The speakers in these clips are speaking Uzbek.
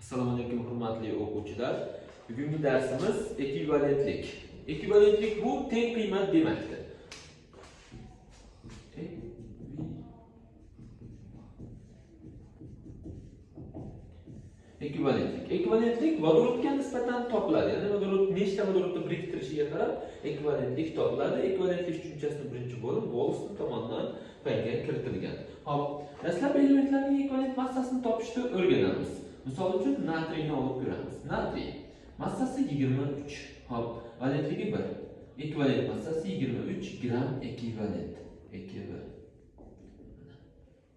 Assalomu alaykum hurmatli o'quvchilar. Bugungi darsimiz ekvivalentlik. Ekvivalentlik bu teng qiymat demakdir. Ekvivalentlik vodorodga nisbatan topiladi. Ya'ni vodorod nechta vodorodni biriktirishiga qarab ekvivalentlik topiladi. Ekvivalentlik tushunchasini birinchi bo'lim Wolfson tomonidan payga kiritilgan. Hop, dastlab elementlarning ekvivalent massasini topishni o'rganamiz. Misol uchun natriyni olib ko'ramiz. Natriy massasi 23. Hop, valentligi 1. Ekvivalent massasi 23 gram ekvivalent.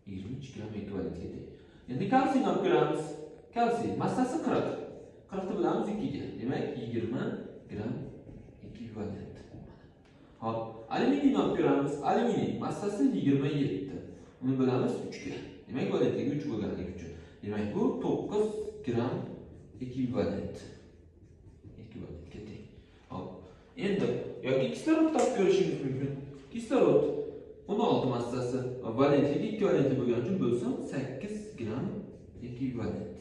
23 gram ekvivalentga teng. Endi kalsiyni olib ko'ramiz. Kalsiy massasi 40. 40 ni bilamiz 2 ga. Demak 20 gram ekvivalent. Hop, alyuminiyni olib ko'ramiz. Alyuminiy massasi 27. Uni bilamiz 3 ga. Demak valentligi 3 bo'lganligi uchun. Demak bu 9 gram ekvivalent. Ekvivalentga teng. Hop. Endi yoki kislorodni olib ko'rishingiz mumkin. Kislorod 16 massasi valentligi ekvivalentli bo'lgani uchun bo'lsa 8 gram ekvivalent.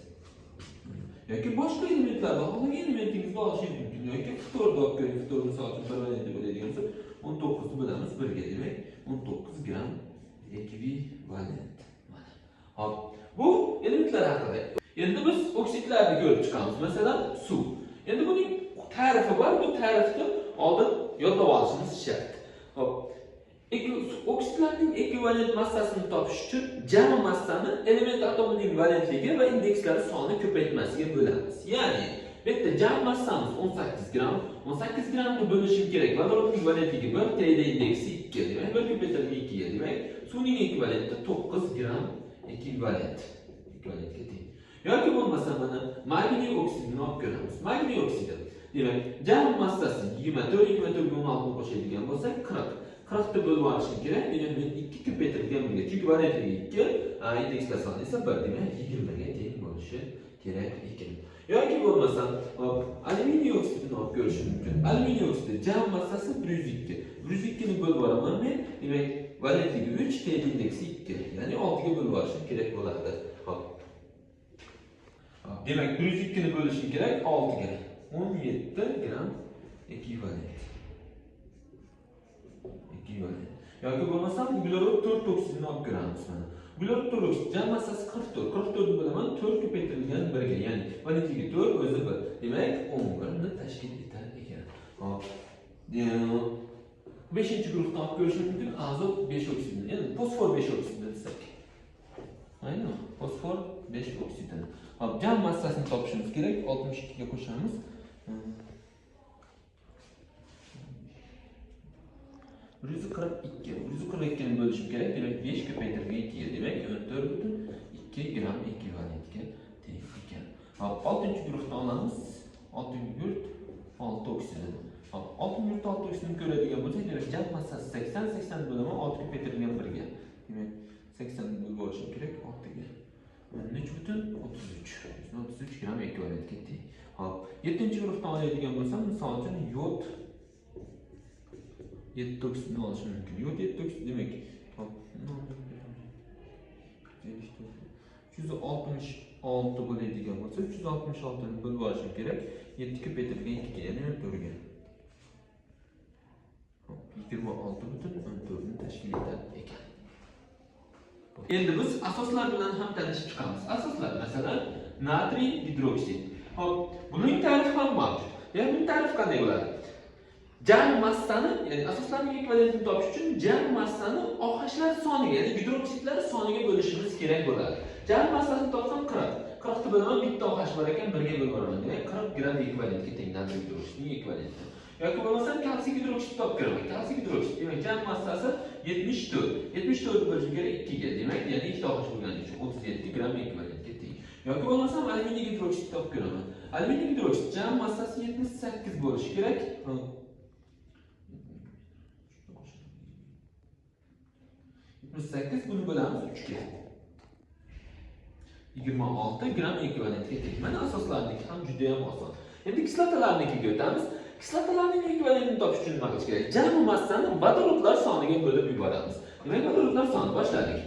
Yoki boshqa elementlardan xohlagan elementingizni olishingiz mumkin. Yoki ftorni olib ko'ring. Ftor misol uchun valentligi bo'ladigan bo'lsa 19 ni bilamiz 1 ga. Demak 19 gram ekvivalent. Mana. Hop. Bu elementlar haqida. Endi biz oksidlarni ko'rib chiqamiz. Masalan, suv. Endi buning ta'rifi bor. Bu ta'rifni oldin yodlab olishimiz shart. Hop. Oksidlarning ekvivalent massasini topish uchun jami massani element atomining valentligi va indekslari sonini ko'paytmasiga bo'lamiz. Ya'ni bu yerda jam massamiz 18 gram. 18 gramni bo'lishim kerak. Vodorodning valentligi 1, T'da indeksi 2. Demak, 1 ko'paytirilgan 2 ga. Demak, suvning ekvivalenti 9 gram ekvivalent. Ekvivalentga teng. Yoki bo'lmasa mana magniy oksidini olib ko'ramiz. Magniy oksidi. Demak, jam massasi 24 ga 16 qo'shadigan bo'lsak 40. 40 ni bo'lib olishim kerak. Demak, men 2 ko'paytirilgan 1 ga. Chunki valentligi 2, indekslar soni esa 1. Demak, 20 ga teng bo'lishi kerak ekan. Yoki bo'lmasa, alyuminiy oksidini olib ko'rishim mumkin. Alyuminiy oksidi jam massasi 102. 102 ni bo'lib olaman men. Demak, valentligi 3, T indeksi 2. Ya'ni 6 ga bo'lib olishim kerak bo'ladi. Hop. Demak, 102 ni bo'lishim kerak 6 ga. 17 gram ekvivalent. Yoki bo'lmasa, uglerod 4 oksidini olib ko'ramiz mana. Uglerod 4 oksid jam massasi 44. 44 ni bilaman 4 ko'paytirilgan 1 ga. Ya'ni valentligi 4 o'zi 1. Demak, 11 ni tashkil etar ekan. Hop. 5-guruhni olib ko'rishimiz mumkin. Azot 5 oksidini. Ya'ni fosfor 5 oksidini desak. Aynan, fosfor 5 oksidini. Hop, jam massasini topishimiz kerak. 62 ga qo'shamiz. 142. 142 ni bo'lishim kerak. Demak, 5 ko'paytirilgan 2 ga. Demak, 14,2 gram ekvivalentga teng ekan. Hop, 6-guruhni olamiz. 6-guruh 6 oksidini. Hop, 6-guruh 6 oksidini ko'radigan bo'lsak, demak, jam massasi 80, 80 bo'laman 6 ko'paytirilgan 1 ga. Demak, 80 ni bo'lib olishim kerak 6 ga. 13,33. 33 gram ekvivalentga teng. Hop, 7-guruhni oladigan bo'lsam, misol uchun yod 7 oksidini olishim mumkin. Yod 7 oksid demak, hop, 366 bo'ladigan bo'lsa, 366 ni bo'lib olishim kerak 7 ko'paytirilgan 2 ga, ya'ni 14 ga. Hop, 26,14 ni tashkil etar ekan. Endi biz asoslar bilan ham tanishib chiqamiz. Asoslar, masalan, natriy gidroksid. Hop, buning ta'rifi ham mavjud. Ya'ni buning ta'rifi qanday bo'ladi? Jam massani, ya'ni asoslarning ekvivalentini topish uchun jam massani OH'lar soniga, ya'ni gidroksidlar soniga bo'lishimiz kerak bo'ladi. Jam massasini topsam 40. 40 ni bilaman bitta OH bor ekan, 1 ga bo'lib olaman. Demak, 40 gram ekvivalentga teng natriy gidroksidning ekvivalenti. Yoki bo'lmasa kalsiy gidroksid topib ko'raman. Kalsiy gidroksid, demak, jam massasi 74. 74 ni bo'lishim kerak 2 ga. Demak, ya'ni ikkita OH bo'lgani uchun 37 gram ekvivalentga teng. Yoki bo'lmasa alyuminiy gidroksid topib ko'raman. Alyuminiy gidroksid jam massasi 78 bo'lishi kerak. 78 buni bilamiz 3 ga. 26 gram ekvivalentga teng. Mana asoslarniki ham juda ham oson. Endi kislotalarnikiga o'tamiz. Kislotalarning ekvivalentini topish uchun nima qilish kerak? Jami massani vodorodlar soniga bo'lib yuboramiz. Demak, vodorodlar soni boshladik.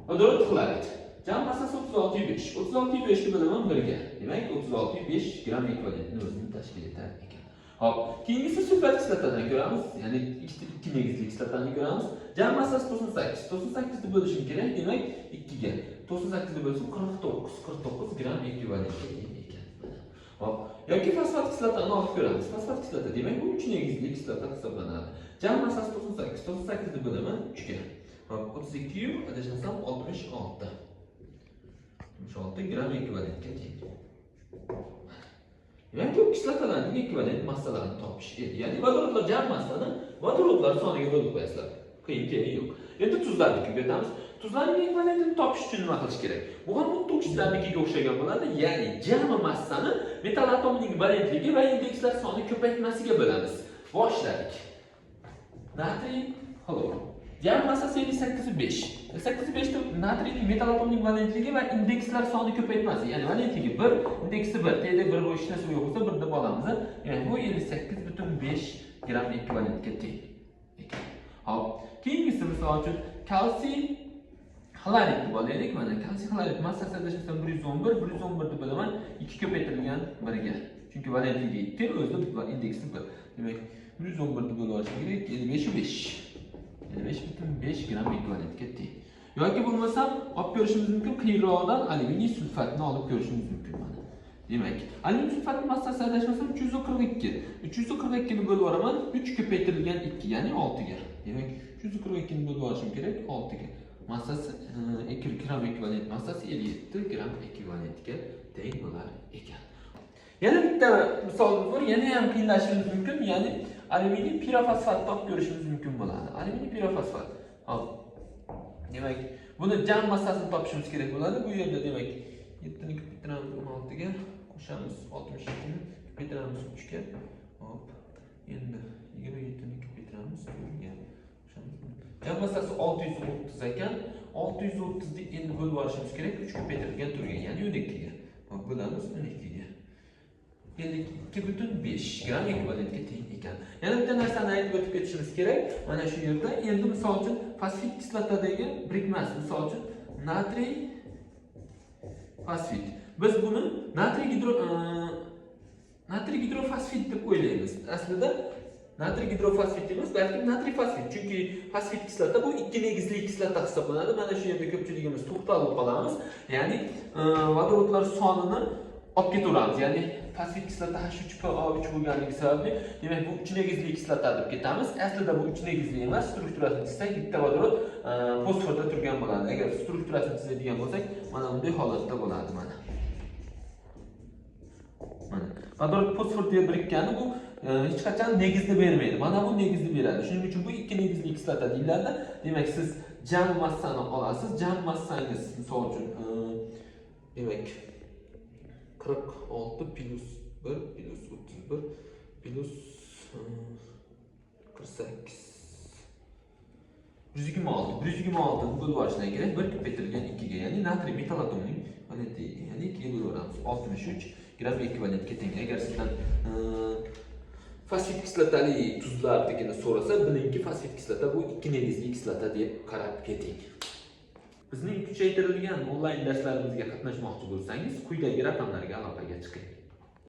Vodorod xlorid. Jam massasi 36,5. 36,5 ni bo'laman 1 ga. Demak, 36,5 gram ekvivalentni o'zini tashkil etar ekan. Hop, keyingisi sulfat kislotadan ko'ramiz. Ya'ni ikki negizli kislotani ko'ramiz. Jam massasi 98. 98 ni bo'lishim kerak. Demak, 2 ga. 98 ni bo'lsa 49 gram ekvivalentga teng ekan. Hop, yoki fosfat kislotani olib ko'ramiz. Fosfat kislota demak, bu 3 negizli kislota hisoblanadi. Jam massasi 98. 98 ni bo'laman 3 ga. Hop, 32 yu adashmasam 66. 66 gram ekvivalentga teng. Demak, bu kislotalarning ekvivalent massalarini topish edi. Ya'ni vodorodlar jam massani vodorodlar soniga bo'lib qo'yasizlar. Qiyinchiligi yo'q. Endi tuzlarnikiga o'tamiz. Tuzlarning ekvivalentini topish uchun nima qilish kerak? Bu ham xuddi oksidlarnikiga o'xshagan bo'ladi. Ya'ni jami massani metal atomining valentligi va indekslar soni ko'paytmasiga bo'lamiz. Boshladik. Natriy xlor. Jam massasi 8,5. 8,5 ta natriyning metal atomining valentligi va indekslar soni ko'paytmasi. Ya'ni valentligi 1, indeksi 1. Teyda 1 bo'lish narsa yo'q bo'lsa 1 deb olamiz. Ya'ni bu 58,5 gram ekvivalentga teng ekan. Hop, keyingisi misol uchun kalsiy xlorid deb olaylik. Mana kalsiy xlorid massasi adashmasam 111, 111 deb bilaman 2 ko'paytirilgan 1 ga. Chunki valentligi 2, o'zida indeksi 1. Demak, 111 deb bo'lish kerak. 55,5. 55,5 gram ekvivalentga teng. Yoki bo'lmasam, olib ko'rishimiz mumkin, qiyinroqdan alyuminiy sulfatni olib ko'rishimiz mumkin mana. Demak, alyuminiy sulfatning massasi adashmasam 342. 342 ni bo'lib yuboraman 3 ko'paytirilgan 2, ya'ni 6 ga. Demak, 342 ni bo'lib yuborishim kerak 6 ga. Massasi 2 gram ekvivalent massasi 57 gram ekvivalentga teng bo'lar ekan. Yana bitta misolimiz bor, yana ham qiyinlashimiz mumkin, ya'ni alyuminiy pirofosfatni olib ko'rishimiz mumkin bo'ladi. Alyuminiy pirofosfat. Hop. Demak, buni jam massasini topishimiz kerak bo'ladi. Bu yerda demak 7 ni ko'paytiramiz 16 ga, qo'shamiz 62 ni ko'paytiramiz 3 ga. Hop. Endi 27 ni ko'paytiramiz 4 ga. Qo'shamiz. Jam massasi 630 ekan. 630 ni endi bo'lib olishimiz kerak 3 ko'paytirilgan 4 ga, ya'ni 12 ga. Hop, bo'lamiz 12 ga. 52,5 gram ekvivalentga teng ekan. Yana bitta narsani aytib o'tib ketishimiz kerak. Mana shu yerda endi misol uchun fosfit kislotadagi birikmasi, misol uchun natriy fosfit. Biz buni natriy gidrofosfit deb o'ylaymiz. Aslida natriy gidrofosfit emas, balki natriy fosfit. Chunki fosfit kislota bu ikki negizli kislota hisoblanadi. Mana shu yerda ko'pchiligimiz to'xtalib qolamiz. Ya'ni vodorodlar sonini olib ketaveramiz. Ya'ni fosfit kislota H3PO3 bo'lganligi sababli, demak bu 3 negizli kislota deb ketamiz. Aslida bu 3 negizli emas, strukturasini chizsak, bitta vodorod fosforda turgan bo'ladi. Agar strukturasini chizadigan bo'lsak, mana bunday holatda bo'ladi mana. Mana vodorod fosforga birikkani bu hech qachon negizni bermaydi. Mana bu negizni beradi. Shuning uchun bu 2 negizli kislota deyiladi. Demak, siz jam massani olasiz. Jam massangiz misol uchun demak 46 plus 1 plus 31 plus 48 126 bo'lib olishdan kerak 1 ko'paytirilgan 2 ga, ya'ni natriy metal atomining valentligi, ya'ni 2 ga bo'lib olamiz. 63 gram ekvivalentga teng. Agar sizdan fosfit kislotali tuzlarligini so'rasa, bilingki fosfit kislota bu 2 negizli kislota deb qarab keting. Bizning kuchaytirilgan onlayn darslarimizga qatnashmoqchi bo'lsangiz, quyidagi raqamlarga aloqaga chiqing.